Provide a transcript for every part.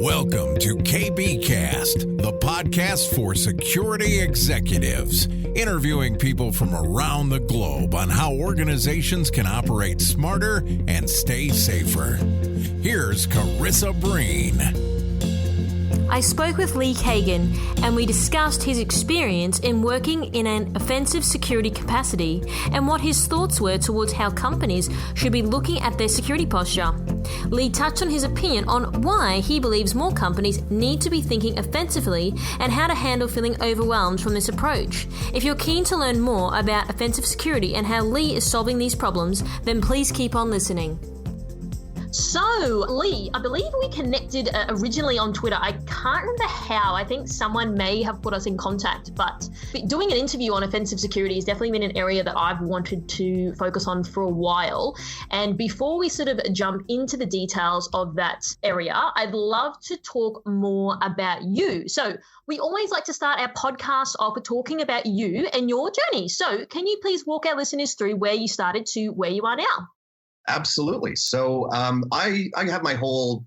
Welcome to KBcast, the podcast for security executives, interviewing people from around the globe on how organizations can operate smarter and stay safer. Here's Carissa Breen. I spoke with Lee Kagan and we discussed his experience in working in an offensive security capacity and what his thoughts were towards how companies should be looking at their security posture. Lee touched on his opinion on why he believes more companies need to be thinking offensively and how to handle feeling overwhelmed from this approach. If you're keen to learn more about offensive security and how Lee is solving these problems, then please keep on listening. So, Lee, I believe we connected originally on Twitter. I can't remember how. I think someone may have put us in contact, but doing an interview on offensive security has definitely been an area that I've wanted to focus on for a while. And before we sort of jump into the details of that area, I'd love to talk more about you. So, we always like to start our podcast off with talking about you and your journey. So, can you please walk our listeners through where you started to where you are now? Absolutely. So I have my whole,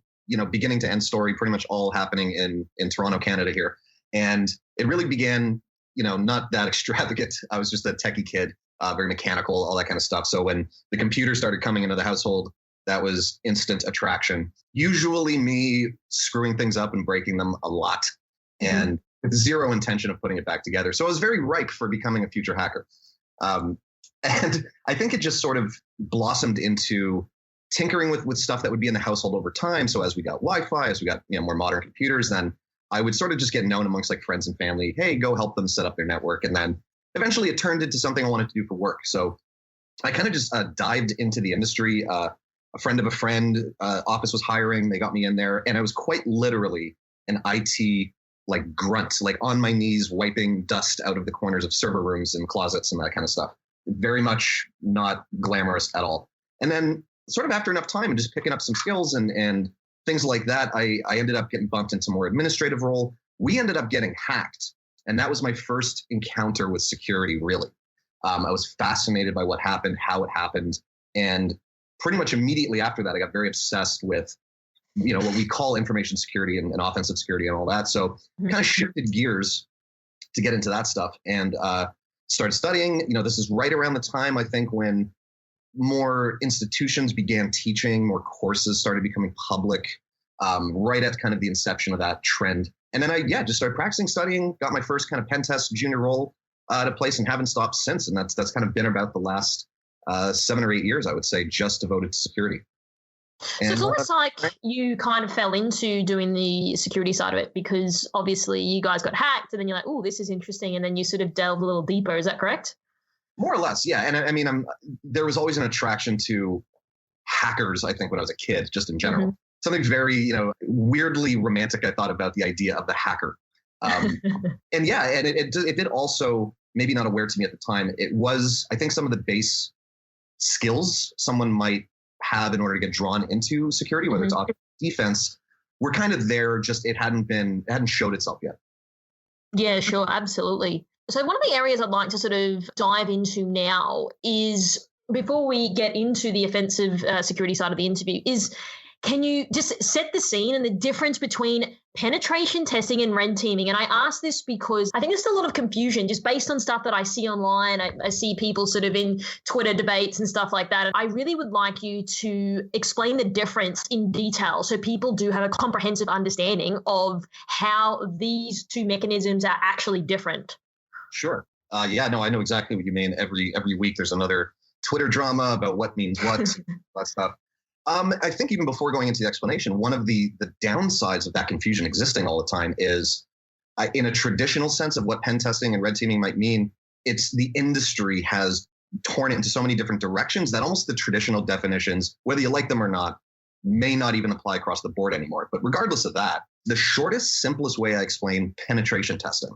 beginning to end story pretty much all happening in Toronto, Canada here. And it really began, not that extravagant. I was just a techie kid, very mechanical, all that kind of stuff. So when the computer started coming into the household, that was instant attraction. Usually me screwing things up and breaking them a lot and with zero intention of putting it back together. So I was very ripe for becoming a future hacker. And I think it just sort of blossomed into tinkering with stuff that would be in the household over time. So as we got Wi-Fi, as we got more modern computers, then I would sort of just get known amongst like friends and family. Hey, go help them set up their network. And then eventually it turned into something I wanted to do for work. So I kind of just dived into the industry. A friend of a friend, office was hiring. They got me in there. And I was quite literally an IT like grunt, like on my knees, wiping dust out of the corners of server rooms and closets and that kind of stuff. Very much not glamorous at all. And then sort of after enough time and just picking up some skills and things like that, I ended up getting bumped into more administrative role. We ended up getting hacked. And that was my first encounter with security, really. I was fascinated by what happened, how it happened. And pretty much immediately after that, I got very obsessed with, what we call information security and offensive security and all that. So kind of shifted gears to get into that stuff. And started studying. This is right around the time, I think, when more institutions began teaching, more courses started becoming public, right at kind of the inception of that trend. And then I just started practicing, studying, got my first kind of pen test junior role at a place and haven't stopped since. And that's kind of been about the last 7 or 8 years, I would say, just devoted to security. So it's almost like you kind of fell into doing the security side of it because obviously you guys got hacked and then you're like, oh, this is interesting. And then you sort of delved a little deeper. Is that correct? More or less, yeah. And I mean, there was always an attraction to hackers, I think, when I was a kid, just in general. Mm-hmm. Something very, weirdly romantic I thought about the idea of the hacker. And it did also, maybe not aware to me at the time, it was, I think, some of the base skills someone might have in order to get drawn into security, whether it's offense or defense, we're kind of there, just it hadn't showed itself yet. Yeah, sure, absolutely. So one of the areas I'd like to sort of dive into now is, before we get into the offensive security side of the interview, is can you just set the scene and the difference between penetration testing and red teaming? And I ask this because I think there's a lot of confusion just based on stuff that I see online. I see people sort of in Twitter debates and stuff like that. And I really would like you to explain the difference in detail so people do have a comprehensive understanding of how these two mechanisms are actually different. Sure. I know exactly what you mean. Every week there's another Twitter drama about what means what, that stuff. I think even before going into the explanation, one of the downsides of that confusion existing all the time is, in a traditional sense of what pen testing and red teaming might mean, it's the industry has torn it into so many different directions that almost the traditional definitions, whether you like them or not, may not even apply across the board anymore. But regardless of that, the shortest, simplest way I explain penetration testing,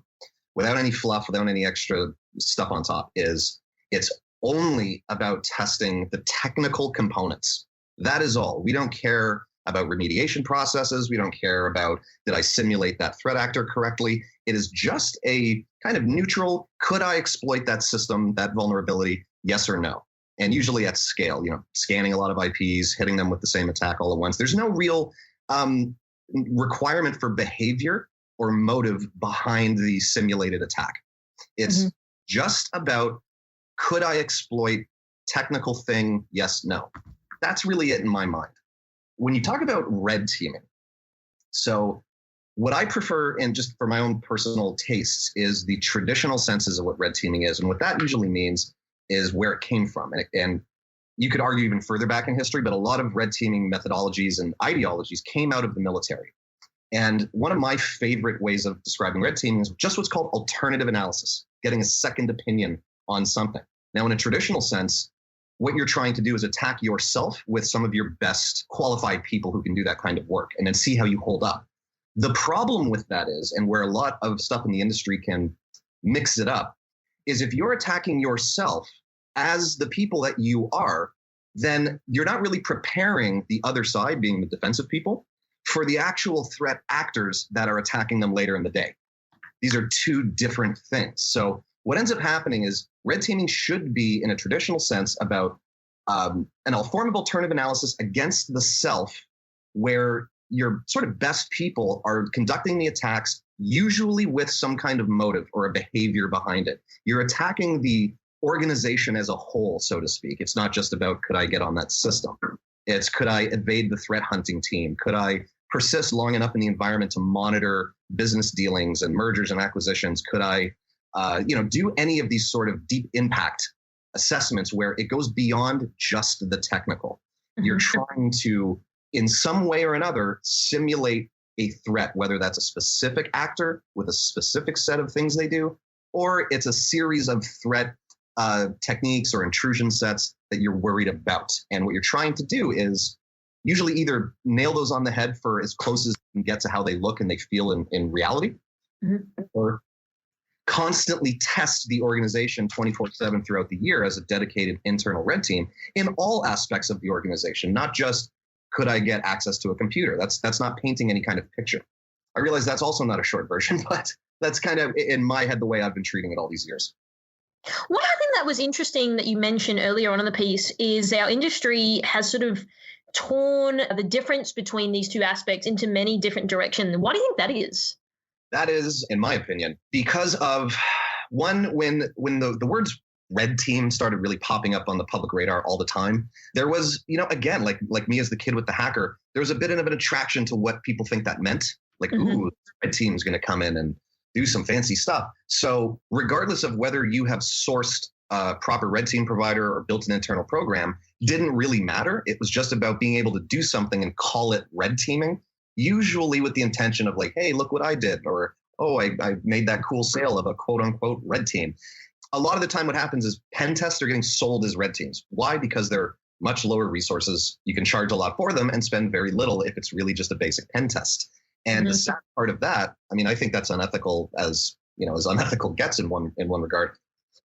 without any fluff, without any extra stuff on top, is it's only about testing the technical components. That is all. We don't care about remediation processes. We don't care about, did I simulate that threat actor correctly? It is just a kind of neutral, could I exploit that system, that vulnerability, yes or no? And usually at scale, scanning a lot of IPs, hitting them with the same attack all at once. There's no real requirement for behavior or motive behind the simulated attack. It's just about, could I exploit technical thing? Yes, no. That's really it in my mind. When you talk about red teaming, so what I prefer, and just for my own personal tastes, is the traditional senses of what red teaming is. And what that usually means is where it came from. And you could argue even further back in history, but a lot of red teaming methodologies and ideologies came out of the military. And one of my favorite ways of describing red teaming is just what's called alternative analysis, getting a second opinion on something. Now, in a traditional sense, what you're trying to do is attack yourself with some of your best qualified people who can do that kind of work, and then see how you hold up. The problem with that is, and where a lot of stuff in the industry can mix it up, is if you're attacking yourself as the people that you are, then you're not really preparing the other side, being the defensive people, for the actual threat actors that are attacking them later in the day. These are two different things. So what ends up happening is red teaming should be, in a traditional sense, about an form of alternative analysis against the self, where your sort of best people are conducting the attacks, usually with some kind of motive or a behavior behind it. You're attacking the organization as a whole, so to speak. It's not just about, could I get on that system? It's, could I evade the threat hunting team? Could I persist long enough in the environment to monitor business dealings and mergers and acquisitions? Could I do any of these sort of deep impact assessments where it goes beyond just the technical? You're trying to, in some way or another, simulate a threat, whether that's a specific actor with a specific set of things they do, or it's a series of threat techniques or intrusion sets that you're worried about. And what you're trying to do is usually either nail those on the head for as close as you can get to how they look and they feel in reality, or constantly test the organization 24/7 throughout the year as a dedicated internal red team in all aspects of the organization, not just, could I get access to a computer? That's not painting any kind of picture. I realize that's also not a short version, but that's kind of, in my head, the way I've been treating it all these years. One thing that was interesting that you mentioned earlier on in the piece is our industry has sort of torn the difference between these two aspects into many different directions. Why do you think that is? That is, in my opinion, because of, one, when the words red team started really popping up on the public radar all the time, there was, again, like me as the kid with the hacker, there was a bit of an attraction to what people think that meant. Like, ooh, red team is going to come in and do some fancy stuff. So regardless of whether you have sourced a proper red team provider or built an internal program, didn't really matter. It was just about being able to do something and call it red teaming, usually with the intention of like, hey, look what I did, or, oh, I made that cool sale of a quote unquote red team. A lot of the time what happens is pen tests are getting sold as red teams. Why? Because they're much lower resources. You can charge a lot for them and spend very little if it's really just a basic pen test. And the sad part of that, I think that's unethical as unethical gets in one regard.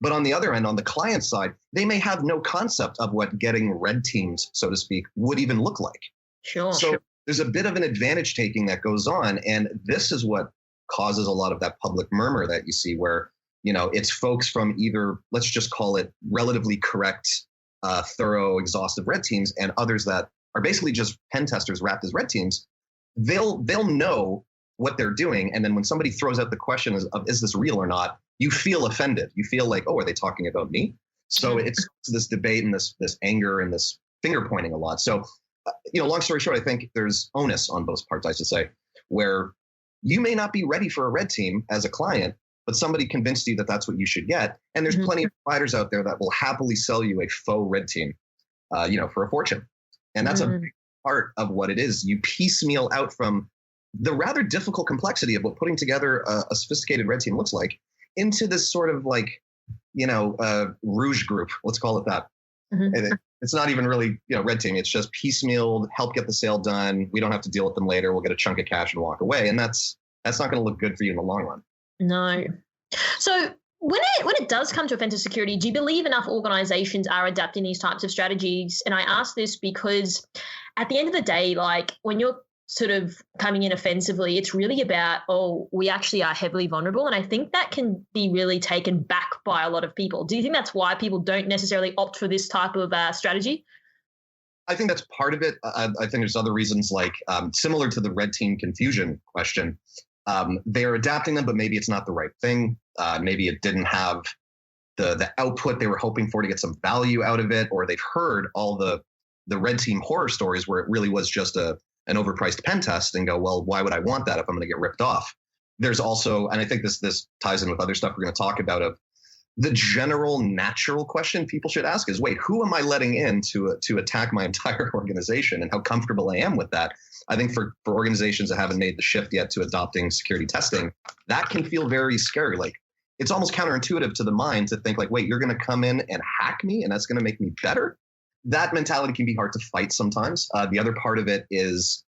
But on the other end, on the client side, they may have no concept of what getting red teams, so to speak, would even look like. Sure. So there's a bit of an advantage taking that goes on. And this is what causes a lot of that public murmur that you see where, it's folks from either, let's just call it relatively correct, thorough, exhaustive red teams, and others that are basically just pen testers wrapped as red teams. They'll know what they're doing. And then when somebody throws out the question of is this real or not, you feel offended. You feel like, oh, are they talking about me? So it's this debate and this anger and this finger pointing a lot. So, long story short, I think there's onus on both parts, I should say, where you may not be ready for a red team as a client, but somebody convinced you that that's what you should get. And there's plenty of providers out there that will happily sell you a faux red team, for a fortune. And that's a big part of what it is. You piecemeal out from the rather difficult complexity of what putting together a sophisticated red team looks like into this sort of like, rouge group. Let's call it that. It's not even really, red team. It's just piecemealed, help get the sale done. We don't have to deal with them later. We'll get a chunk of cash and walk away. And that's not going to look good for you in the long run. No. So when it does come to offensive security, do you believe enough organizations are adapting these types of strategies? And I ask this because at the end of the day, like when you're sort of coming in offensively, it's really about, we actually are heavily vulnerable. And I think that can be really taken back by a lot of people. Do you think that's why people don't necessarily opt for this type of strategy? I think that's part of it. I think there's other reasons, like similar to the red team confusion question. They're adapting them, but maybe it's not the right thing. Maybe it didn't have the output they were hoping for to get some value out of it, or they've heard all the red team horror stories where it really was just an overpriced pen test and go, well, why would I want that if I'm going to get ripped off? There's also, and I think this ties in with other stuff we're going to talk about, of the general natural question people should ask is, wait, who am I letting in to attack my entire organization, and how comfortable I am with that? I think for organizations that haven't made the shift yet to adopting security testing, that can feel very scary. Like, it's almost counterintuitive to the mind to think like, wait, you're going to come in and hack me and that's going to make me better? That mentality can be hard to fight sometimes. The other part of it is,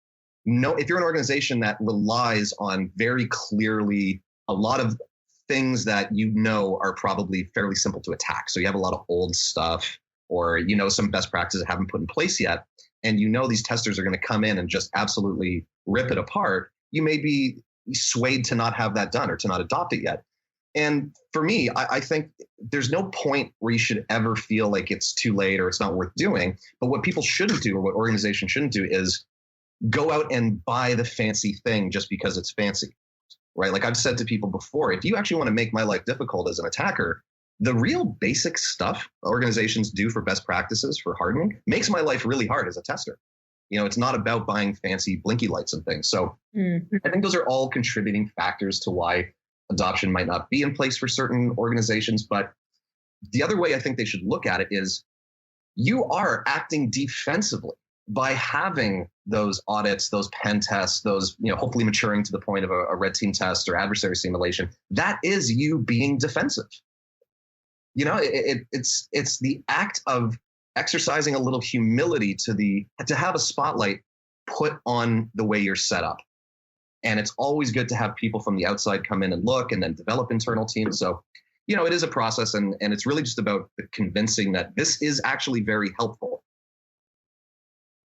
if you're an organization that relies on very clearly a lot of things that are probably fairly simple to attack. So you have a lot of old stuff, or some best practices that haven't put in place yet, and these testers are going to come in and just absolutely rip it apart, you may be swayed to not have that done or to not adopt it yet. And for me, I think there's no point where you should ever feel like it's too late or it's not worth doing. But what people shouldn't do, or what organizations shouldn't do, is go out and buy the fancy thing just because it's fancy, right? Like I've said to people before, if you actually want to make my life difficult as an attacker, the real basic stuff organizations do for best practices for hardening makes my life really hard as a tester. It's not about buying fancy blinky lights and things. So I think those are all contributing factors to why adoption might not be in place for certain organizations. But the other way I think they should look at it is, you are acting defensively by having those audits, those pen tests, those, hopefully maturing to the point of a red team test or adversary simulation. That is you being defensive. It's the act of exercising a little humility to have a spotlight put on the way you're set up. And it's always good to have people from the outside come in and look and then develop internal teams. So, it is a process, and it's really just about convincing that this is actually very helpful.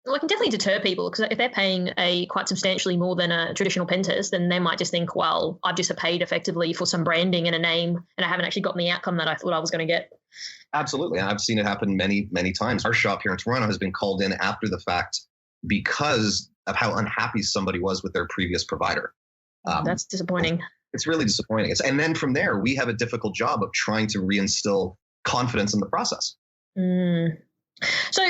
Well, it can definitely deter people, because if they're paying quite substantially more than a traditional pen test, then they might just think, well, I've just paid effectively for some branding and a name, and I haven't actually gotten the outcome that I thought I was going to get. Absolutely. And I've seen it happen many, many times. Our shop here in Toronto has been called in after the fact because of how unhappy somebody was with their previous provider. That's disappointing. It's really disappointing. And then from there, we have a difficult job of trying to reinstill confidence in the process. So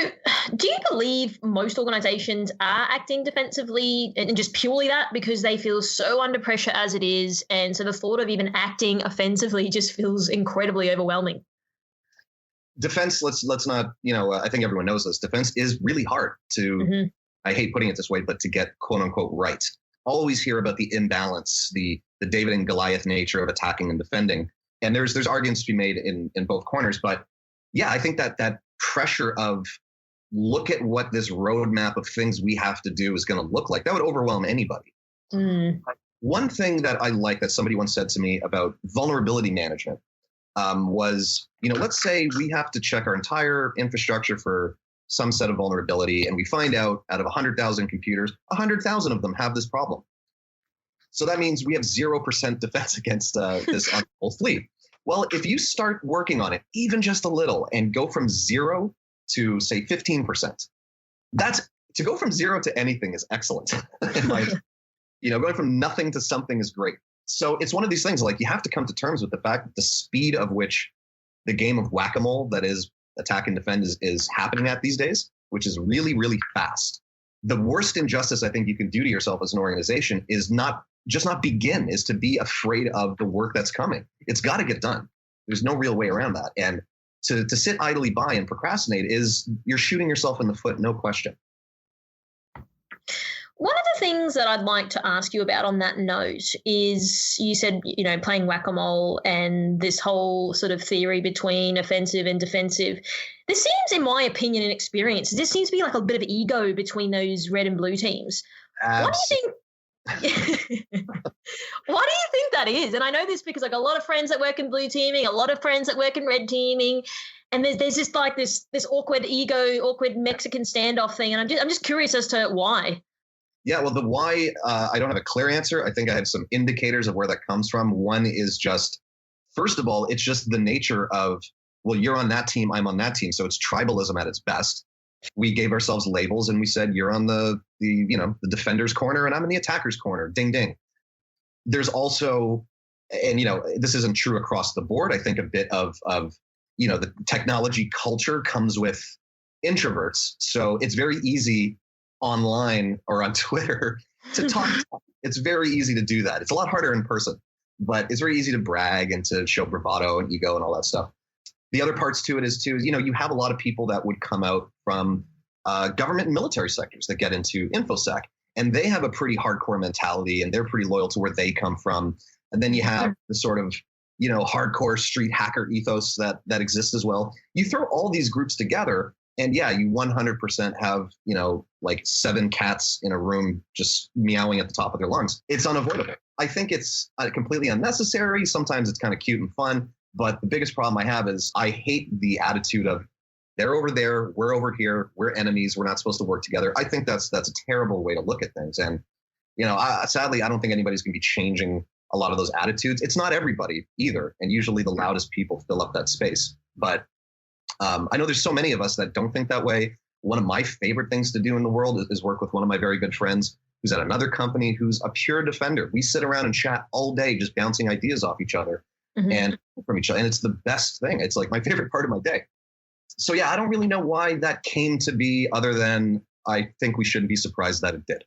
do you believe most organizations are acting defensively, and just purely that because they feel so under pressure as it is, and so the thought of even acting offensively just feels incredibly overwhelming? Defense, let's not, I think everyone knows this. Defense is really hard to, I hate putting it this way, but to get quote unquote right. Always hear about the imbalance, the David and Goliath nature of attacking and defending. And there's arguments to be made in both corners. But yeah, I think that pressure of, look at what this roadmap of things we have to do is going to look like, that would overwhelm anybody. One thing that I like that somebody once said to me about vulnerability management was, let's say we have to check our entire infrastructure for some set of vulnerability, and we find out of 100,000 computers, 100,000 of them have this problem. So that means we have 0% defense against this whole fleet. Well, if you start working on it, even just a little, and go from 0 to say 15%, to go from 0 to anything is excellent. Going from nothing to something is great. So it's one of these things, like, you have to come to terms with the fact that the speed of which the game of whack-a-mole that is attack and defend is happening at these days, which is really, really fast. The worst injustice I think you can do to yourself as an organization is not begin, is to be afraid of the work that's coming. It's got to get done. There's no real way around that. And to sit idly by and procrastinate you're shooting yourself in the foot, no question. One of the things that I'd like to ask you about on that note is, you said, playing whack-a-mole and this whole sort of theory between offensive and defensive. This seems, in my opinion and experience, this seems to be like a bit of ego between those red and blue teams. What do you think? Why do you think that is? And I know this because I got a lot of friends that work in blue teaming, a lot of friends that work in red teaming, and there's just like this awkward Mexican standoff thing, and I'm just curious as to why. Yeah, well, the why, I don't have a clear answer. I think I have some indicators of where that comes from. One is just, first of all, it's just the nature of, well, you're on that team, I'm on that team. So it's tribalism at its best. we gave ourselves labels and we said, you're on the defender's corner and I'm in the attacker's corner. Ding, ding. There's also, and, this isn't true across the board. I think a bit of the technology culture comes with introverts. So it's very easy online or on Twitter to talk. It's very easy to do that. It's a lot harder in person, but it's very easy to brag and to show bravado and ego and all that stuff. The other parts to it is you have a lot of people that would come out from government and military sectors that get into InfoSec, and they have a pretty hardcore mentality and they're pretty loyal to where they come from. And then you have the sort of, hardcore street hacker ethos that exists as well. You throw all these groups together and yeah, you 100% have, like 7 cats in a room just meowing at the top of their lungs. It's unavoidable. I think it's completely unnecessary. Sometimes it's kind of cute and fun. But the biggest problem I have is I hate the attitude of they're over there, we're over here, we're enemies, we're not supposed to work together. I think that's a terrible way to look at things. And, sadly, I don't think anybody's going to be changing a lot of those attitudes. It's not everybody either. And usually the loudest people fill up that space. But I know there's so many of us that don't think that way. One of my favorite things to do in the world is work with one of my very good friends who's at another company who's a pure defender. We sit around and chat all day, just bouncing ideas off each other. And from each other. And it's the best thing. It's like my favorite part of my day. So yeah, I don't really know why that came to be other than I think we shouldn't be surprised that it did.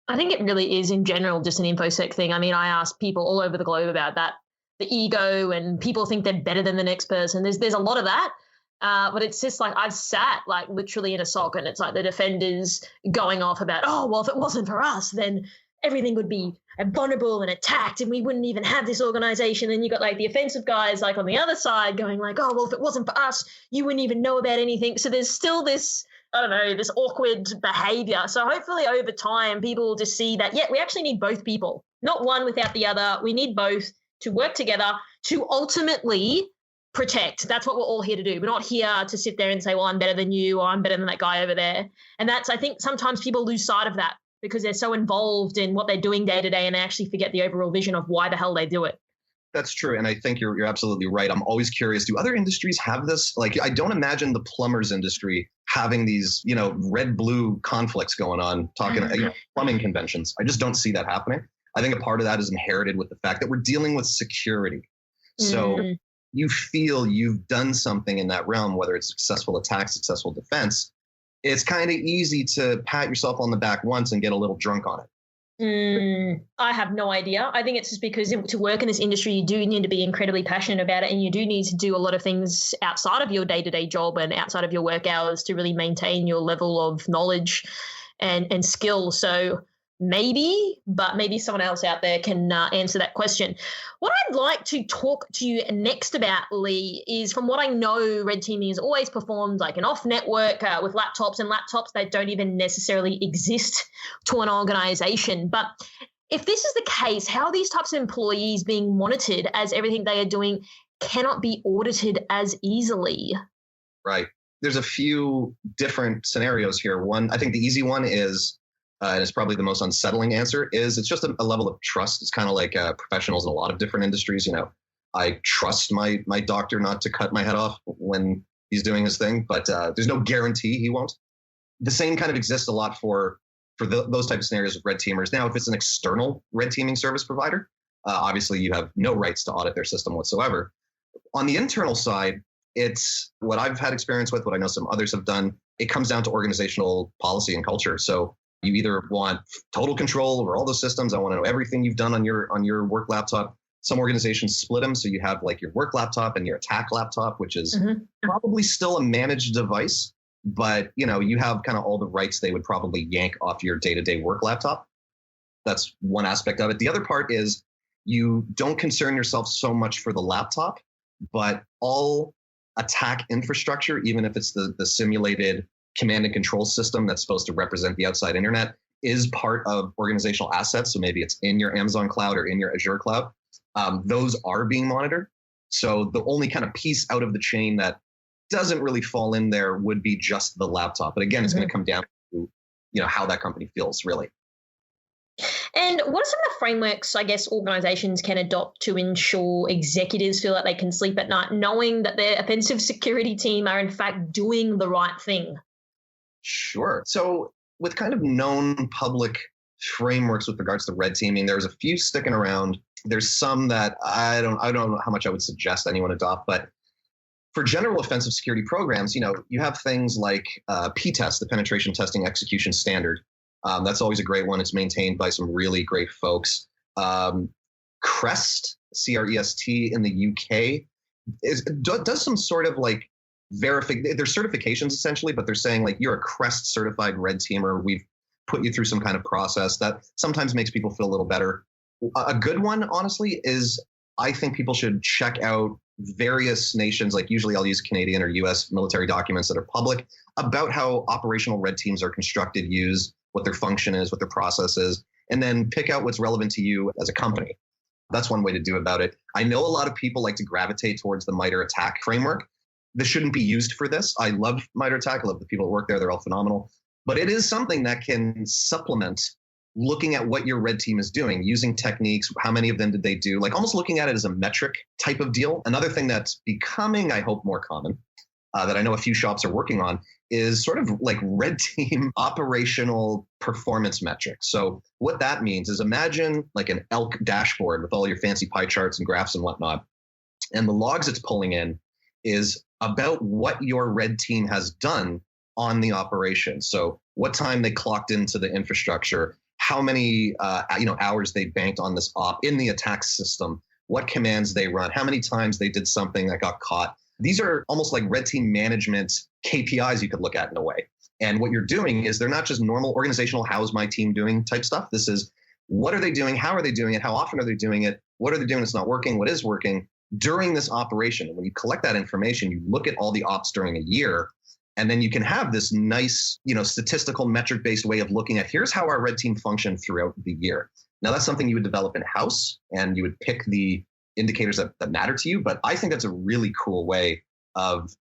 I think it really is in general just an InfoSec thing. I mean, I ask people all over the globe about that, the ego and people think they're better than the next person. There's a lot of that. But it's just like I've sat like literally in a SOC and it's like the defenders going off about, oh, well, if it wasn't for us, then everything would be vulnerable and attacked and we wouldn't even have this organization. And you got like the offensive guys like on the other side going like, oh, well, if it wasn't for us, you wouldn't even know about anything. So there's still this, I don't know, this awkward behavior. So hopefully over time, people will just see that, yeah, we actually need both people, not one without the other. We need both to work together to ultimately protect. That's what we're all here to do. We're not here to sit there and say, well, I'm better than you or I'm better than that guy over there. And that's, I think sometimes people lose sight of that because they're so involved in what they're doing day to day and they actually forget the overall vision of why the hell they do it. That's true. And I think you're absolutely right. I'm always curious. Do other industries have this? Like, I don't imagine the plumbers industry having these, red-blue conflicts going on, talking plumbing conventions. I just don't see that happening. I think a part of that is inherited with the fact that we're dealing with security. So you feel you've done something in that realm, whether it's successful attack, successful defense. It's kind of easy to pat yourself on the back once and get a little drunk on it. I have no idea. I think it's just because to work in this industry, you do need to be incredibly passionate about it and you do need to do a lot of things outside of your day-to-day job and outside of your work hours to really maintain your level of knowledge and skill. So maybe, but maybe someone else out there can answer that question. What I'd like to talk to you next about, Lee, is from what I know, red teaming has always performed like an off-network with laptops and laptops that don't even necessarily exist to an organization. But if this is the case, how are these types of employees being monitored as everything they are doing cannot be audited as easily? Right. There's a few different scenarios here. One, I think the easy one is, and it's probably the most unsettling answer, is it's just a level of trust. It's kind of like professionals in a lot of different industries. I trust my doctor not to cut my head off when he's doing his thing, but there's no guarantee he won't. The same kind of exists a lot for those type of scenarios with red teamers. Now, if it's an external red teaming service provider, obviously you have no rights to audit their system whatsoever. On the internal side, it's what I've had experience with, what I know some others have done. It comes down to organizational policy and culture. So you either want total control over all the systems. I want to know everything you've done on your work laptop. Some organizations split them. So you have like your work laptop and your attack laptop, which is probably still a managed device, but you have kind of all the rights they would probably yank off your day-to-day work laptop. That's one aspect of it. The other part is you don't concern yourself so much for the laptop, but all attack infrastructure, even if it's the simulated command and control system that's supposed to represent the outside internet, is part of organizational assets. So maybe it's in your Amazon cloud or in your Azure cloud. Those are being monitored. So the only kind of piece out of the chain that doesn't really fall in there would be just the laptop. But again, it's going to come down to how that company feels, really. And what are some of the frameworks, I guess, organizations can adopt to ensure executives feel like they can sleep at night, knowing that their offensive security team are in fact doing the right thing? Sure. So with kind of known public frameworks with regards to red teaming, there's a few sticking around. There's some that I don't know how much I would suggest anyone adopt, but for general offensive security programs, you have things like P-Test, the Penetration Testing Execution Standard. That's always a great one. It's maintained by some really great folks. CREST, C-R-E-S-T in the UK, does some sort of like they're certifications essentially, but they're saying like you're a CREST certified red teamer. We've put you through some kind of process that sometimes makes people feel a little better. A good one, honestly, is I think people should check out various nations, like usually I'll use Canadian or US military documents that are public about how operational red teams are constructed, used, what their function is, what their process is, and then pick out what's relevant to you as a company. That's one way to do about it. I know a lot of people like to gravitate towards the MITRE ATT&CK framework. This shouldn't be used for this. I love MITRE ATT&CK. I love the people that work there. They're all phenomenal. But it is something that can supplement looking at what your red team is doing, using techniques, how many of them did they do, like almost looking at it as a metric type of deal. Another thing that's becoming, I hope, more common, that I know a few shops are working on, is sort of like red team operational performance metrics. So what that means is imagine like an ELK dashboard with all your fancy pie charts and graphs and whatnot. And the logs it's pulling in is about what your red team has done on the operation. So what time they clocked into the infrastructure, how many hours they banked on this op in the attack system, what commands they run, how many times they did something that got caught. These are almost like red team management KPIs you could look at in a way. And what you're doing is they're not just normal organizational, how's my team doing type stuff. This is what are they doing? How are they doing it? How often are they doing it? What are they doing that's not working? What is working during this operation? And when you collect that information, you look at all the ops during a year, and then you can have this nice, statistical metric-based way of looking at here's how our red team functioned throughout the year. Now that's something you would develop in-house, and you would pick the indicators that matter to you. But I think that's a really cool way of,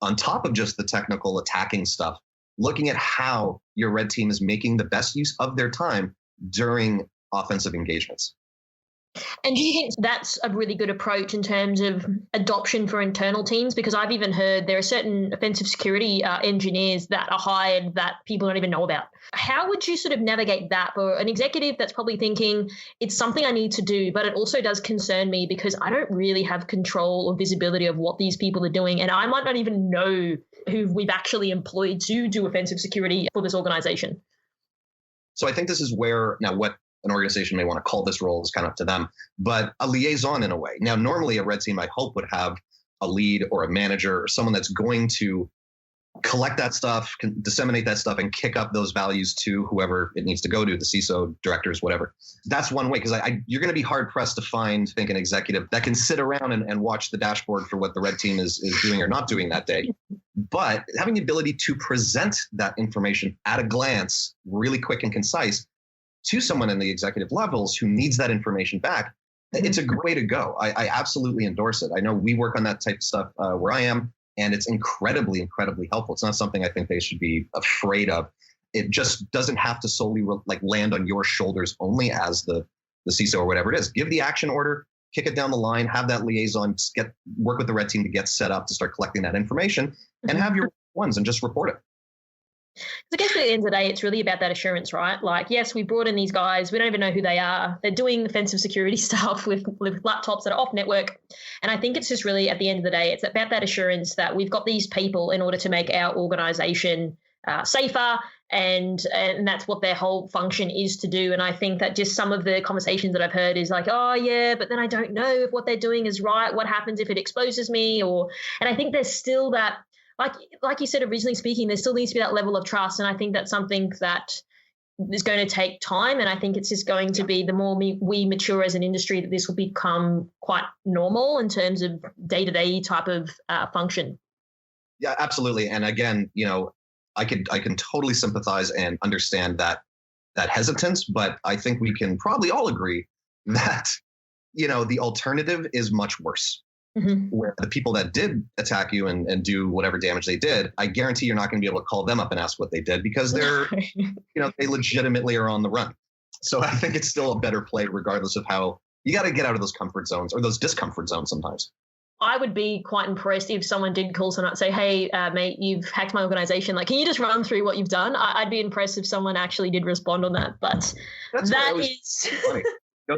on top of just the technical attacking stuff, looking at how your red team is making the best use of their time during offensive engagements. And do you think that's a really good approach in terms of adoption for internal teams? Because I've even heard there are certain offensive security engineers that are hired that people don't even know about. How would you sort of navigate that for an executive that's probably thinking it's something I need to do, but it also does concern me because I don't really have control or visibility of what these people are doing, and I might not even know who we've actually employed to do offensive security for this organization? So I think this is where now what an organization may want to call this role is kind of up to them, but a liaison in a way. Now, normally a red team, I hope, would have a lead or a manager or someone that's going to collect that stuff, disseminate that stuff, and kick up those values to whoever it needs to go to, the CISO, directors, whatever. That's one way, because you're going to be hard pressed to find, I think, an executive that can sit around and watch the dashboard for what the red team is doing or not doing that day. But having the ability to present that information at a glance, really quick and concise, to someone in the executive levels who needs that information back, it's a great way to go. I absolutely endorse it. I know we work on that type of stuff where I am, and it's incredibly, incredibly helpful. It's not something I think they should be afraid of. It just doesn't have to solely land on your shoulders only as the CISO or whatever it is. Give the action order, kick it down the line, have that liaison, work with the red team to get set up to start collecting that information, and have your ones and just report it. I guess at the end of the day, it's really about that assurance, right? Like, yes, we brought in these guys. We don't even know who they are. They're doing offensive security stuff with laptops that are off network. And I think it's just really, at the end of the day, it's about that assurance that we've got these people in order to make our organization safer. And that's what their whole function is to do. And I think that just some of the conversations that I've heard is like, oh, yeah, but then I don't know if what they're doing is right. What happens if it exposes me? And I think there's still that, like you said, originally speaking, there still needs to be that level of trust. And I think that's something that is going to take time. And I think it's just going to be, the more we mature as an industry, that this will become quite normal in terms of day-to-day type of function. Yeah, absolutely. And again, I can totally sympathize and understand that hesitance, but I think we can probably all agree that, the alternative is much worse. Mm-hmm. Where the people that did attack you and do whatever damage they did, I guarantee you're not going to be able to call them up and ask what they did, because they're, they legitimately are on the run. So I think it's still a better play, regardless of how you got to get out of those comfort zones or those discomfort zones sometimes. I would be quite impressed if someone did call someone up and say, hey, mate, you've hacked my organization. Like, can you just run through what you've done? I'd be impressed if someone actually did respond on that. But that is funny.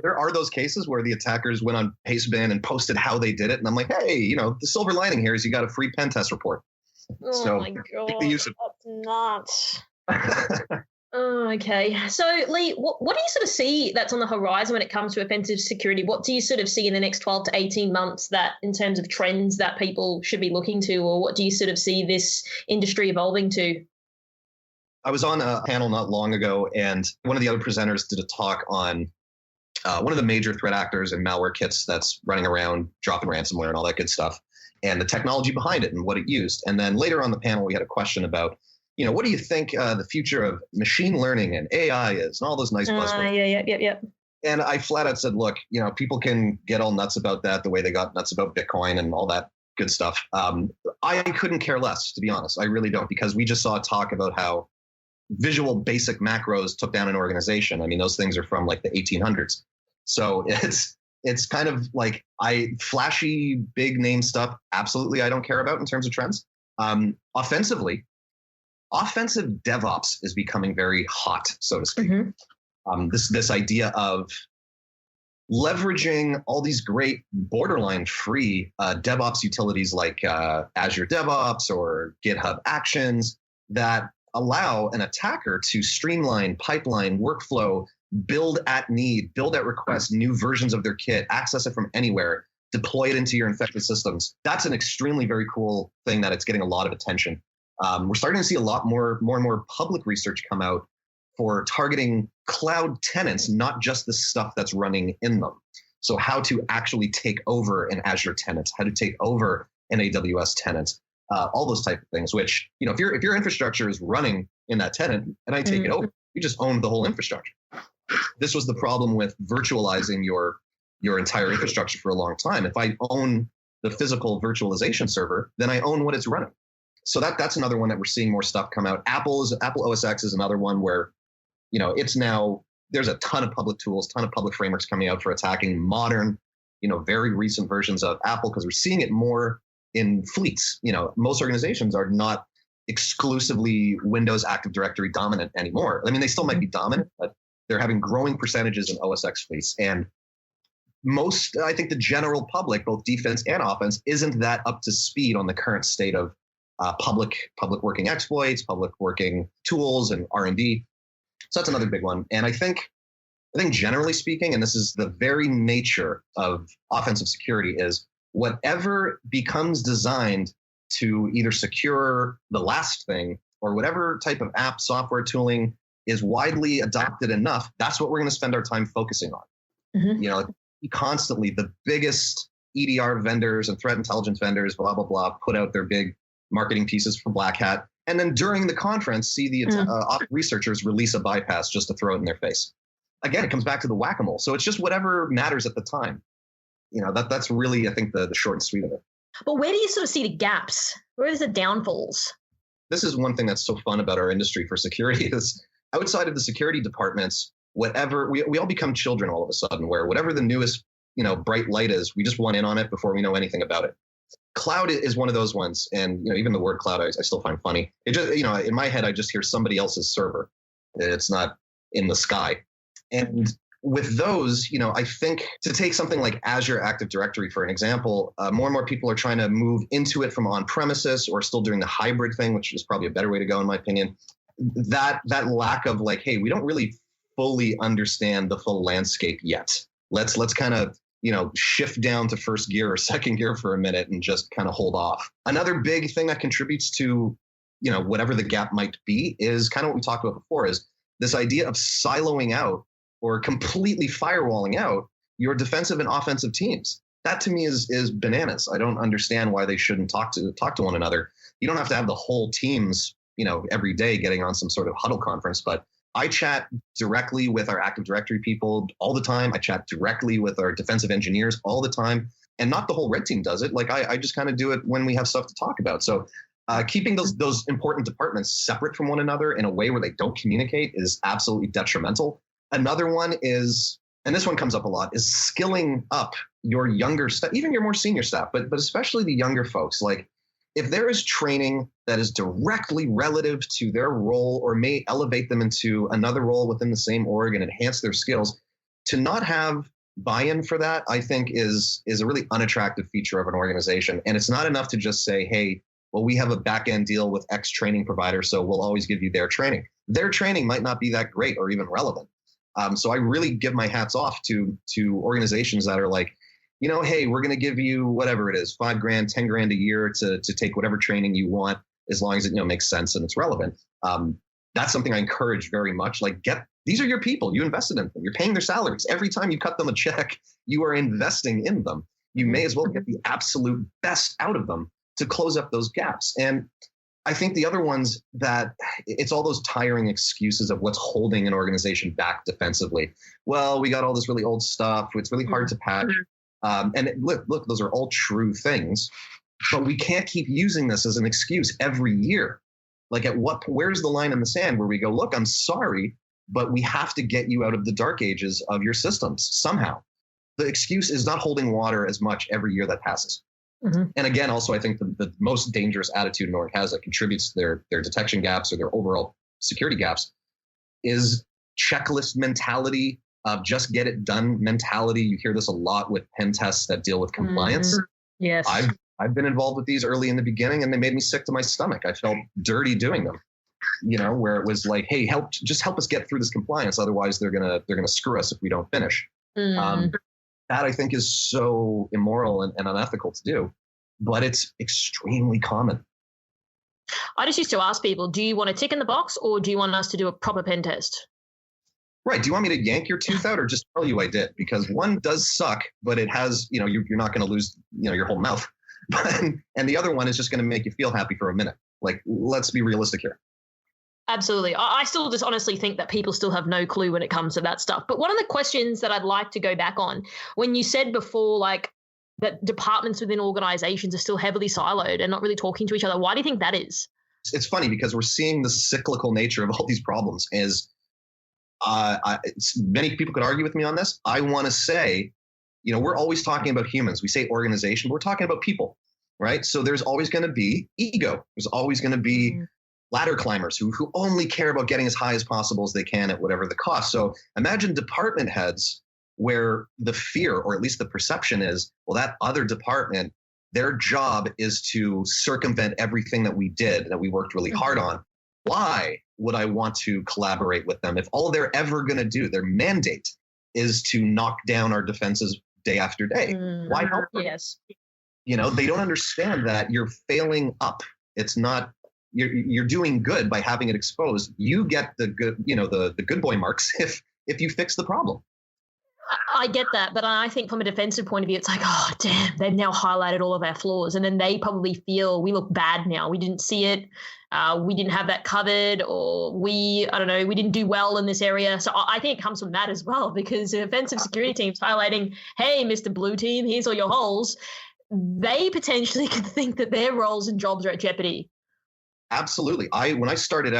There are those cases where the attackers went on Pastebin and posted how they did it. And I'm like, hey, the silver lining here is you got a free pen test report. Oh, my God. That's nuts. Oh, okay. So, Lee, what do you sort of see that's on the horizon when it comes to offensive security? What do you sort of see in the next 12 to 18 months that in terms of trends that people should be looking to, or what do you sort of see this industry evolving to? I was on a panel not long ago, and one of the other presenters did a talk on one of the major threat actors and malware kits that's running around dropping ransomware and all that good stuff, and the technology behind it and what it used. And then later on the panel, we had a question about, what do you think the future of machine learning and AI is, and all those nice buzzwords. Yeah. And I flat out said, look, people can get all nuts about that the way they got nuts about Bitcoin and all that good stuff. I couldn't care less, to be honest. I really don't, because we just saw a talk about how visual basic macros took down an organization. I mean, those things are from like the 1800s. So it's kind of like flashy, big name stuff. Absolutely, I don't care about in terms of trends. Offensive DevOps is becoming very hot, so to speak. Mm-hmm. This idea of leveraging all these great borderline free DevOps utilities like Azure DevOps or GitHub Actions that allow an attacker to streamline, pipeline, workflow, build at need, build at request new versions of their kit, access it from anywhere, deploy it into your infected systems. That's an extremely very cool thing that it's getting a lot of attention. We're starting to see a lot more and more public research come out for targeting cloud tenants, not just the stuff that's running in them. So how to actually take over an Azure tenant, how to take over an AWS tenant, all those type of things, which, if your infrastructure is running in that tenant and I take it over, you just own the whole infrastructure. This was the problem with virtualizing your entire infrastructure for a long time. If I own the physical virtualization server, then I own what it's running. So that's another one that we're seeing more stuff come out. Apple OS X is another one where, it's now, there's a ton of public tools, ton of public frameworks coming out for attacking modern, very recent versions of Apple, because we're seeing it more in fleets. Most organizations are not exclusively Windows Active Directory dominant anymore. I mean, they still might be dominant, but they're having growing percentages in OS X fleets. And I think the general public, both defense and offense, isn't that up to speed on the current state of public working exploits, public working tools, and R&D. So that's another big one. And I think generally speaking, and this is the very nature of offensive security, is whatever becomes designed to either secure the last thing or whatever type of app software tooling is widely adopted enough, that's what we're going to spend our time focusing on. Mm-hmm. Constantly the biggest EDR vendors and threat intelligence vendors, blah, blah, blah, put out their big marketing pieces for Black Hat. And then during the conference, see the researchers release a bypass just to throw it in their face. Again, it comes back to the whack-a-mole. So it's just whatever matters at the time. That's really, I think, the short and sweet of it. But where do you sort of see the gaps? Where is the downfalls? This is one thing that's so fun about our industry for security is outside of the security departments, whatever, we all become children all of a sudden, where whatever the newest, bright light is, we just want in on it before we know anything about it. Cloud is one of those ones. And, even the word cloud, I still find funny. It just, in my head, I just hear somebody else's server. It's not in the sky. And with those, I think to take something like Azure Active Directory, for an example, more and more people are trying to move into it from on-premises or still doing the hybrid thing, which is probably a better way to go, in my opinion. That lack of like, hey, we don't really fully understand the full landscape yet. Let's kind of, shift down to first gear or second gear for a minute and just kind of hold off. Another big thing that contributes to, whatever the gap might be is kind of what we talked about before, is this idea of siloing out or completely firewalling out your defensive and offensive teams. That to me is bananas. I don't understand why they shouldn't talk to one another. You don't have to have the whole teams, every day getting on some sort of huddle conference, but I chat directly with our Active Directory people all the time. I chat directly with our defensive engineers all the time. And not the whole red team does it. Like I just kind of do it when we have stuff to talk about. So keeping those important departments separate from one another in a way where they don't communicate is absolutely detrimental. Another one is, and this one comes up a lot, is skilling up your younger staff, even your more senior staff, but especially the younger folks. Like, if there is training that is directly relative to their role or may elevate them into another role within the same org and enhance their skills, to not have buy-in for that, I think is a really unattractive feature of an organization. And it's not enough to just say, hey, well, we have a back-end deal with X training provider, so we'll always give you their training. Their training might not be that great or even relevant. So I really give my hats off to organizations that are like, hey, we're going to give you whatever it is, $5,000, $10,000 a year to take whatever training you want, as long as it makes sense and it's relevant. That's something I encourage very much. Like, these are your people. You invested in them. You're paying their salaries. Every time you cut them a check, you are investing in them. You may as well get the absolute best out of them to close up those gaps. And I think the other ones that it's all those tiring excuses of what's holding an organization back defensively. Well, we got all this really old stuff. It's really hard to patch. Look, those are all true things, but we can't keep using this as an excuse every year. Like, where's the line in the sand where we go, look, I'm sorry, but we have to get you out of the dark ages of your systems somehow. The excuse is not holding water as much every year that passes. Mm-hmm. And again, also, I think the most dangerous attitude an org has that contributes to their detection gaps or their overall security gaps is checklist mentality, of just get it done mentality. You hear this a lot with pen tests that deal with compliance. Mm-hmm. Yes. I've been involved with these early in the beginning, and they made me sick to my stomach. I felt dirty doing them, where it was like, hey, help us get through this compliance. Otherwise they're going to screw us if we don't finish. That I think is so immoral and unethical to do, but it's extremely common. I just used to ask people, do you want a tick in the box or do you want us to do a proper pen test? Right. Do you want me to yank your tooth out or just tell you I did? Because one does suck, but it has, you're not going to lose, your whole mouth. And the other one is just going to make you feel happy for a minute. Like, let's be realistic here. Absolutely. I still just honestly think that people still have no clue when it comes to that stuff. But one of the questions that I'd like to go back on, when you said before, like, that departments within organizations are still heavily siloed and not really talking to each other, why do you think that is? It's funny because we're seeing the cyclical nature of all these problems. Many people could argue with me on this. I want to say, we're always talking about humans. We say organization, but we're talking about people, right? So there's always going to be ego. There's always going to be ladder climbers who only care about getting as high as possible as they can at whatever the cost. So imagine department heads where the fear, or at least the perception is, well, that other department, their job is to circumvent everything that we did, that we worked really hard on. Why would I want to collaborate with them if all they're ever going to do, their mandate, is to knock down our defenses day after day? Why help them? Yes. They don't understand that you're failing up. It's not, you're doing good by having it exposed. You get the good, the good boy marks if you fix the problem. I get that, but I think from a defensive point of view, it's like, oh, damn, they've now highlighted all of our flaws. And then they probably feel we look bad now. We didn't see it. We didn't have that covered, or we didn't do well in this area. So I think it comes from that as well, because the offensive security team's highlighting, hey, Mr. Blue Team, here's all your holes. They potentially could think that their roles and jobs are at jeopardy. Absolutely. When I started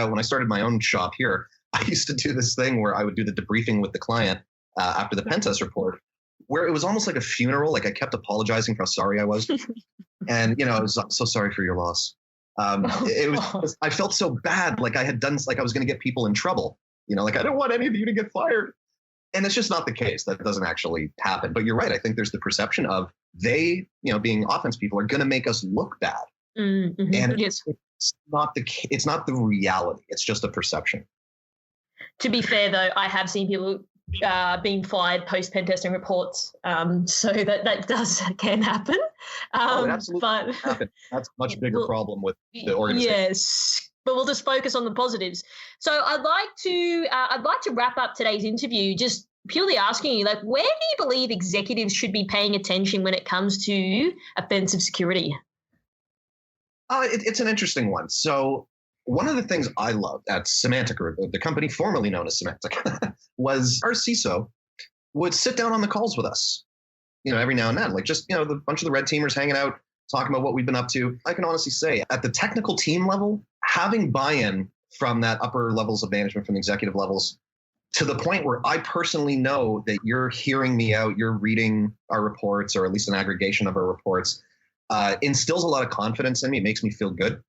my own shop here, I used to do this thing where I would do the debriefing with the client after the pen test report, where it was almost like a funeral. Like, I kept apologizing for how sorry I was. And, I was so sorry for your loss. I felt so bad. Like I had done, like I was going to get people in trouble, like I don't want any of you to get fired. And it's just not the case. That doesn't actually happen. But you're right. I think there's the perception of they, being offense people, are going to make us look bad. Mm-hmm. And it's not the reality. It's just a perception. To be fair, though, I have seen people being fired post pen testing reports, so that can happen. It absolutely happen. That's a much bigger problem with the organization. Yes, but we'll just focus on the positives. So I'd like to wrap up today's interview just purely asking you, like, where do you believe executives should be paying attention when it comes to offensive security? It's an interesting one. So one of the things I loved at Symantec, or the company formerly known as Symantec, was our CISO would sit down on the calls with us, every now and then, like just, the bunch of the red teamers hanging out, talking about what we've been up to. I can honestly say at the technical team level, having buy-in from that upper levels of management, from the executive levels, to the point where I personally know that you're hearing me out, you're reading our reports, or at least an aggregation of our reports, instills a lot of confidence in me. It makes me feel good.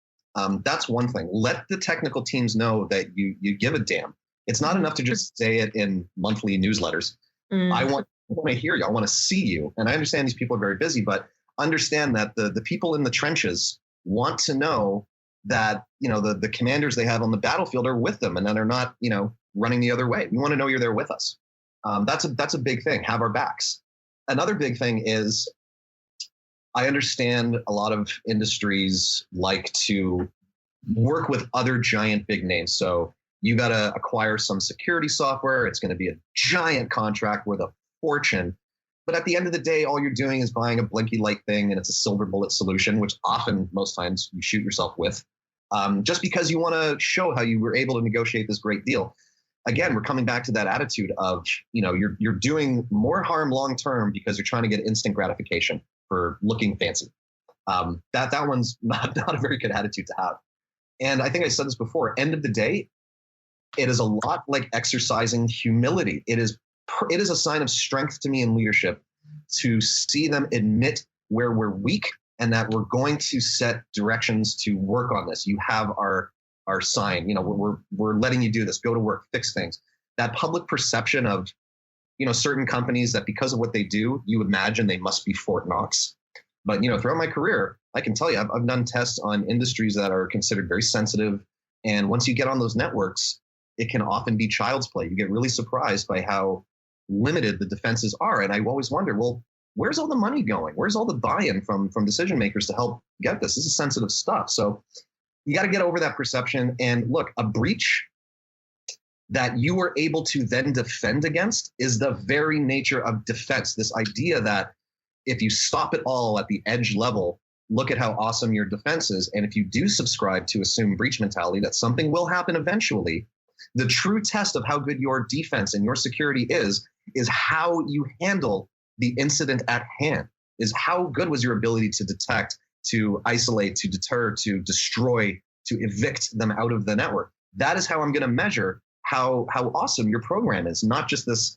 That's one thing. Let the technical teams know that you give a damn. It's not enough to just say it in monthly newsletters. I want to hear you. I want to see you. And I understand these people are very busy, but understand that the people in the trenches want to know that, the commanders they have on the battlefield are with them and that they're not, running the other way. We want to know you're there with us. That's a big thing. Have our backs. Another big thing is I understand a lot of industries like to work with other giant big names. So you got to acquire some security software. It's going to be a giant contract worth a fortune. But at the end of the day, all you're doing is buying a blinky light thing, and it's a silver bullet solution, which most times you shoot yourself with, just because you want to show how you were able to negotiate this great deal. Again, we're coming back to that attitude of, you're doing more harm long term because you're trying to get instant gratification for looking fancy. That one's not a very good attitude to have. And I think I said this before. End of the day, it is a lot like exercising humility. It is a sign of strength to me in leadership to see them admit where we're weak and that we're going to set directions to work on this. You have our sign. We're letting you do this. Go to work, fix things. That public perception of, certain companies that because of what they do, you imagine they must be Fort Knox. But, throughout my career, I can tell you, I've done tests on industries that are considered very sensitive. And once you get on those networks, it can often be child's play. You get really surprised by how limited the defenses are. And I always wonder, well, where's all the money going? Where's all the buy-in from decision makers to help get this? This is sensitive stuff. So you got to get over that perception. And look, a breach that you were able to then defend against is the very nature of defense. This idea that if you stop it all at the edge level, look at how awesome your defense is. And if you do subscribe to assume breach mentality, that something will happen eventually, the true test of how good your defense and your security is how you handle the incident at hand, is how good was your ability to detect, to isolate, to deter, to destroy, to evict them out of the network. That is how I'm going to measure how awesome your program is, not just this,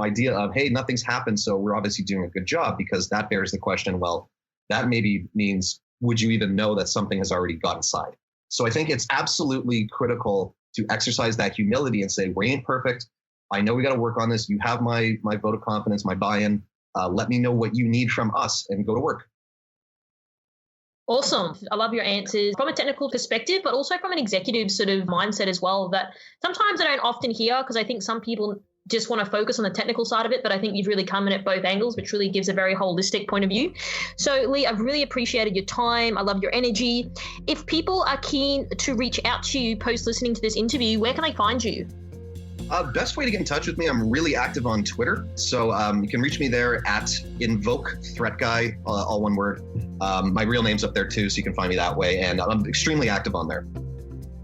idea of, hey, nothing's happened, so we're obviously doing a good job, because that bears the question, well, that maybe means, would you even know that something has already got inside? So I think it's absolutely critical to exercise that humility and say, we ain't perfect. I know we got to work on this. You have my vote of confidence, my buy-in. Let me know what you need from us and go to work. Awesome. I love your answers from a technical perspective, but also from an executive sort of mindset as well, that sometimes I don't often hear, because I think some people just want to focus on the technical side of it, but I think you've really come in at both angles, which really gives a very holistic point of view. So Lee, I've really appreciated your time. I love your energy. If people are keen to reach out to you post listening to this interview, where can they find you? Best way to get in touch with me, I'm really active on Twitter. So you can reach me there at InvokeThreatGuy, all one word. My real name's up there too, so you can find me that way. And I'm extremely active on there.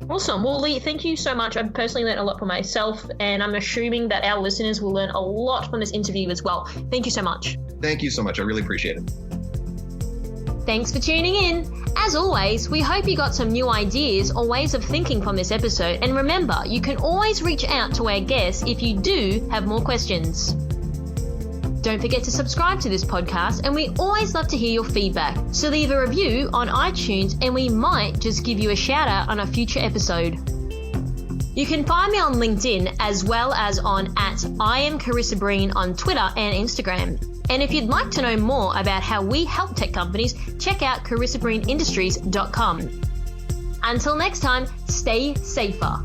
Awesome. Well, Lee, thank you so much. I've personally learned a lot for myself, and I'm assuming that our listeners will learn a lot from this interview as well. Thank you so much. Thank you so much. I really appreciate it. Thanks for tuning in. As always, we hope you got some new ideas or ways of thinking from this episode. And remember, you can always reach out to our guests if you do have more questions. Don't forget to subscribe to this podcast, and we always love to hear your feedback. So leave a review on iTunes and we might just give you a shout out on a future episode. You can find me on LinkedIn as well as on @IamCarissaBreen on Twitter and Instagram. And if you'd like to know more about how we help tech companies, check out CarissaBreenIndustries.com. Until next time, stay safer.